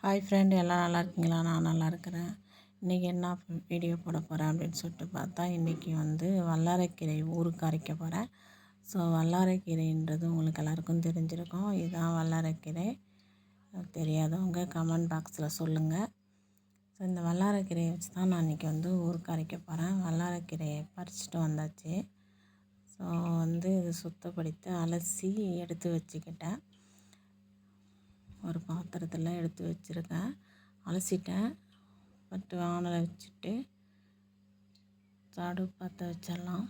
Hi friend, எல்லாம் நல்லா இருக்கீங்களா? நான் நல்லா இருக்கிறேன். இன்றைக்கி என்ன வீடியோ போட போகிறேன் அப்படின்னு சொல்லிட்டு பார்த்தா, இன்றைக்கி வல்லாரைக்கீரை ஊறுகாய் அரைக்க போகிறேன். ஸோ வல்லாரைக்கீரைன்றது உங்களுக்கு எல்லாருக்கும் தெரிஞ்சிருக்கும். இதுதான் வல்லாரைக்கீரை. தெரியாதவங்க கமெண்ட் பாக்ஸில் சொல்லுங்கள். ஸோ இந்த வல்லாரைக்கீரையை வச்சு தான் நான் இன்றைக்கி ஊறுகாய் அரைக்க போகிறேன். வல்லாரைக்கீரையை பறிச்சுட்டு வந்தாச்சு. ஸோ இது சுத்தப்படுத்தி அலசி எடுத்து வச்சுக்கிட்டேன். ஒரு பாத்திரத்தில் எடுத்து வச்சுருக்கேன். அலசிட்டேன். பட்டு வானலை வச்சுட்டு சாடு பற்ற வச்சிடலாம்.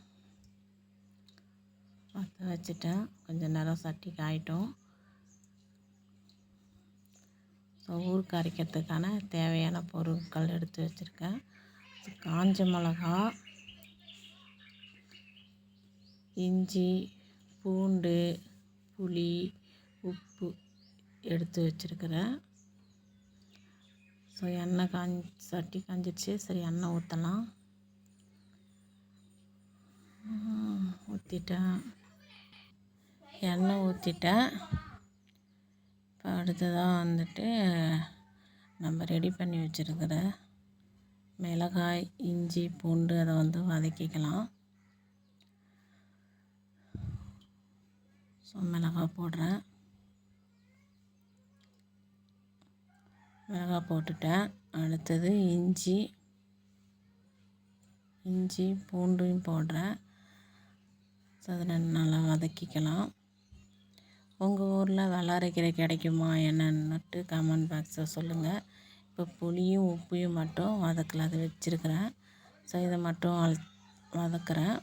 பற்ற வச்சுட்டேன். கொஞ்சம் நேரம் சட்டி காயிட்டும். ஸோ ஊறுகாய் அரைக்கிறதுக்கான தேவையான பொருட்கள் எடுத்து வச்சுருக்கேன். காஞ்ச மிளகா, இஞ்சி, பூண்டு, புளி, உப்பு எடுத்து வச்சுருக்கிறேன். ஸோ எண்ணெய் சட்டி காஞ்சிடுச்சு. சரி, எண்ணெய் ஊற்றலாம். எண்ணெய் ஊற்றிட்டேன். இப்போ அடுத்ததாக நம்ம ரெடி பண்ணி வச்சுருக்கிற மிளகாய், இஞ்சி, பூண்டு அதை வதக்கிக்கலாம். ஸோ மிளகாய் போடுறேன். மிளகாய் போட்டுட்டேன். அடுத்தது இஞ்சி பூண்டையும் போடுறேன். ஸோ அதை நல்லா வதக்கிக்கலாம். உங்கள் ஊரில் வல்லாரைக்கீரை கிடைக்குமா என்னன்னுட்டு கமெண்ட் பாக்ஸில் சொல்லுங்கள். இப்போ புளியும் உப்பையும் மட்டும் வதக்கல, அதை வச்சுருக்கிறேன். ஸோ இதை மட்டும் வதக்குறேன்.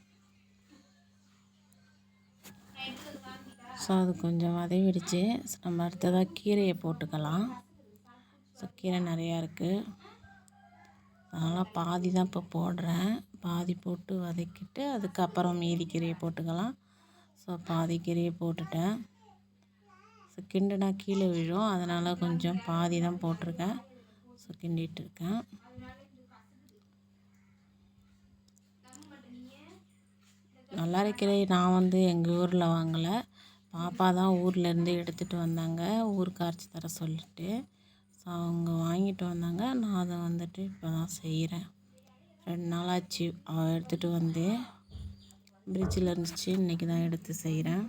ஸோ அது கொஞ்சம் வதவிடுச்சு. நம்ம அடுத்ததாக கீரையை போட்டுக்கலாம். ஸோ கீரை நிறையா இருக்குது. அதனால் பாதி தான் இப்போ போடுறேன். பாதி போட்டு வதக்கிட்டு அதுக்கப்புறம் மீதி கீரையை போட்டுக்கலாம். ஸோ பாதி கீரையை போட்டுட்டேன். ஸோ கிண்டுனா கீழே விழும், அதனால் கொஞ்சம் பாதி தான் போட்டிருக்கேன். ஸோ கிண்டிகிட்டு இருக்கேன். வல்லாரைக்கீரை நான் எங்கள் ஊரில் வாங்கலை. பாப்பா தான் ஊர்லேருந்து எடுத்துகிட்டு வந்தாங்க, ஊருக்கு அரைச்சி தர சொல்லிட்டு. ஸோ அவங்க வாங்கிட்டு வந்தாங்க. நான் அதை இப்போ தான் செய்கிறேன். 2 நாள் ஆச்சு எடுத்துகிட்டு வந்து. ஃப்ரிட்ஜில் இருந்துச்சு, இன்றைக்கி தான் எடுத்து செய்கிறேன்.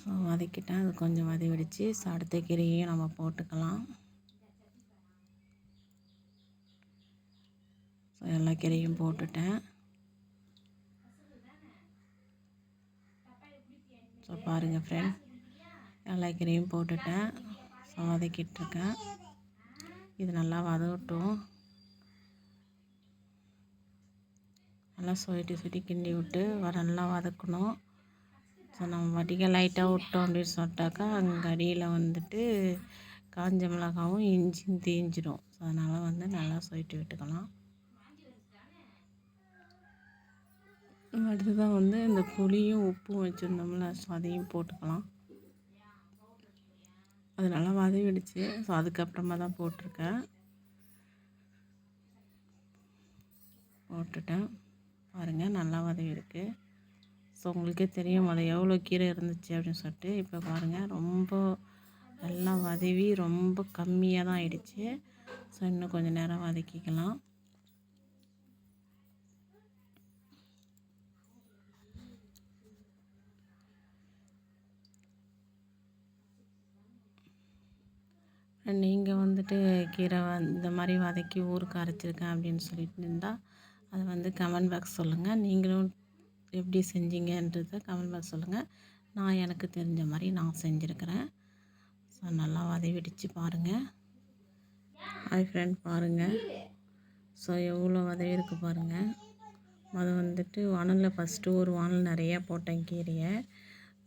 ஸோ வதக்கிட்டேன். அது கொஞ்சம் வதவிடுச்சு. ஸோ அடுத்த கீரையும் நம்ம போட்டுக்கலாம். ஸோ எல்லா கீரையும் போட்டுட்டேன். ஸோ பாருங்கள் ஃப்ரெண்ட், எல்லா கீரையும் போட்டுட்டேன். ஸோ வதக்கிட்டுருக்கேன். இது நல்லா வதகட்டும். நல்லா சுட்டி கிண்டி விட்டு நல்லா வதக்கணும். ஸோ நம்ம வடிக லைட்டாக விட்டோம் அப்படின்னு சொல்லிட்டாக்கா அங்கே அடியில் காஞ்ச மிளகாவும் இஞ்சியும் தீஞ்சிடும். ஸோ அதனால் நல்லா சுட்டி விட்டுக்கலாம். அடுத்ததான் இந்த புளியும் உப்பும் வச்சுருந்தோம்ல, ஸோ அதையும் போட்டுக்கலாம். அது நல்லா வதவிடுச்சு. ஸோ அதுக்கப்புறமா தான் போட்டிருக்கேன். போட்டுட்டேன். பாருங்கள், நல்லா வதவிருக்கு. ஸோ உங்களுக்கே தெரியும் அது எவ்வளோ கீரை இருந்துச்சு அப்படின்னு சொல்லிட்டு. இப்போ பாருங்கள், ரொம்ப நல்லா வதவி ரொம்ப கம்மியாக தான் ஆயிடுச்சு. ஸோ இன்னும் கொஞ்சம் நேரம் வதக்கிக்கலாம். நீங்கள் கீரை இந்த மாதிரி வதக்கி ஊறுகாய் அரைச்சிருக்கேன் அப்படின்னு சொல்லிட்டு இருந்தால் அதை கமெண்ட் பாக்ஸ் சொல்லுங்கள். நீங்களும் எப்படி செஞ்சீங்கன்றதை கமெண்ட் பாக்ஸ் சொல்லுங்கள். நான் எனக்கு தெரிஞ்ச மாதிரி நான் செஞ்சுருக்கிறேன். ஸோ நல்லா வதவிடுச்சு பாருங்கள். ஹாய் ஃப்ரெண்ட், பாருங்கள். ஸோ எவ்வளோ வதவி இருக்குது பாருங்கள். அது வானலில் ஃபஸ்ட்டு ஒரு வானல் நிறையா போட்டேன் கீரையை.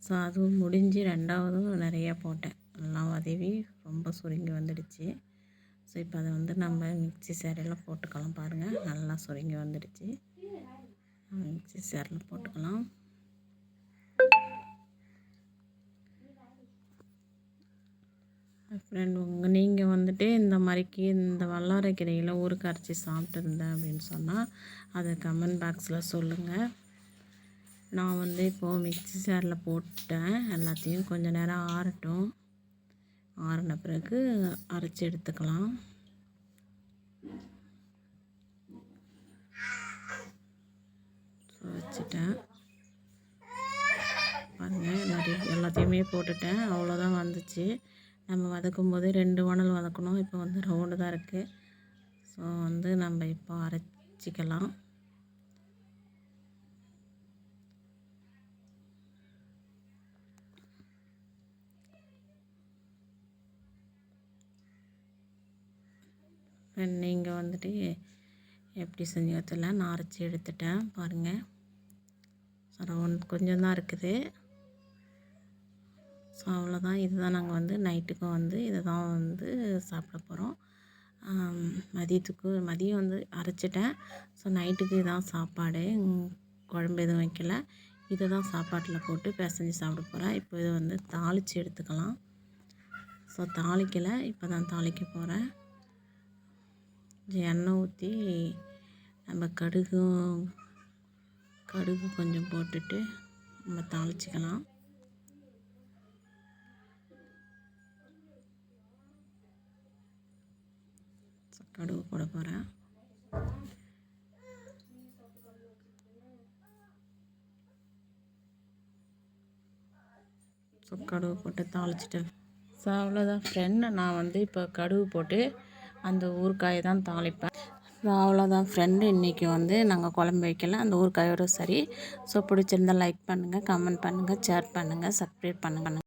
ஸோ அதுவும் முடிஞ்சு 2வதும் நிறையா போட்டேன். எல்லாம் வதவி ரொம்ப சுருங்கி வந்துடுச்சு. ஸோ இப்போ அதை நம்ம மிக்ஸி சேரில் போட்டுக்கலாம். பாருங்கள், நல்லா சுருங்கி வந்துடுச்சு. மிக்ஸி சேரில் போட்டுக்கலாம். ஃப்ரெண்ட், நீங்கள் இந்த மாதிரிக்கு இந்த வல்லாரைக்கீரையில் ஊறுகாய் அரைச்சி சாப்பிட்டுருந்தேன் அப்படின்னு சொன்னால் அதை கமெண்ட் பாக்ஸில் சொல்லுங்கள். நான் இப்போது மிக்ஸி ஜாரில் போட்டேன். எல்லாத்தையும் கொஞ்சம் நேரம் ஆறட்டும். ஆறின பிறகு அரைச்சி எடுத்துக்கலாம். வச்சுட்டேன் பாருங்கள். எல்லாத்தையுமே போட்டுட்டேன். அவ்வளோதான் வந்துச்சு. நம்ம வதக்கும் போது 2 வானல் வதக்கணும். இப்போ வந்து ரவுண்டு தான் இருக்குது. ஸோ வந்து நம்ம இப்போ அரைச்சிக்கலாம். நீங்கள் வந்துட்டு எப்படி செஞ்சு தெரியல, நான் அரைச்சி எடுத்துட்டேன் பாருங்கள். ரவுண்ட் கொஞ்சம் தான் இருக்குது. ஸோ அவ்வளோதான். இதுதான் நாங்கள் வந்து நைட்டுக்கும் வந்து இதை தான் வந்து சாப்பிட போகிறோம். மதியம் வந்து அரைச்சிட்டேன். ஸோ நைட்டுக்கு இதான் சாப்பாடு. குழம்பு எதுவும் வைக்கல. இதை தான் சாப்பாட்டில் போட்டு பிசைஞ்சு சாப்பிட போகிறேன். இப்போ இதை வந்து தாளித்து எடுத்துக்கலாம். ஸோ தாளிக்கலை, இப்போ தான் தாளிக்க போகிறேன். எண்ணெய் ஊற்றி நம்ம கடுகு கொஞ்சம் போட்டுட்டு நம்ம தாளிச்சிக்கலாம். கடுகு போட போகிறேன். ஸோ கடுகு போட்டு தாளிச்சிட்டேன். ஸோ அவ்வளோதான் ஃப்ரெண்ட். நான் வந்து இப்போ கடுகு போட்டு அந்த ஊறுகாயை தான் தாளிப்பேன். ஸோ அவ்வளோதான் ஃப்ரெண்டு. இன்றைக்கி வந்து நாங்கள் குழம்பு வைக்கல, அந்த ஊறுகாயோடு சரி. ஸோ பிடிச்சிருந்தால் லைக் பண்ணுங்கள், கமெண்ட் பண்ணுங்கள், ஷேர் பண்ணுங்கள், சப்ஸ்கிரைப் பண்ணுங்கள்.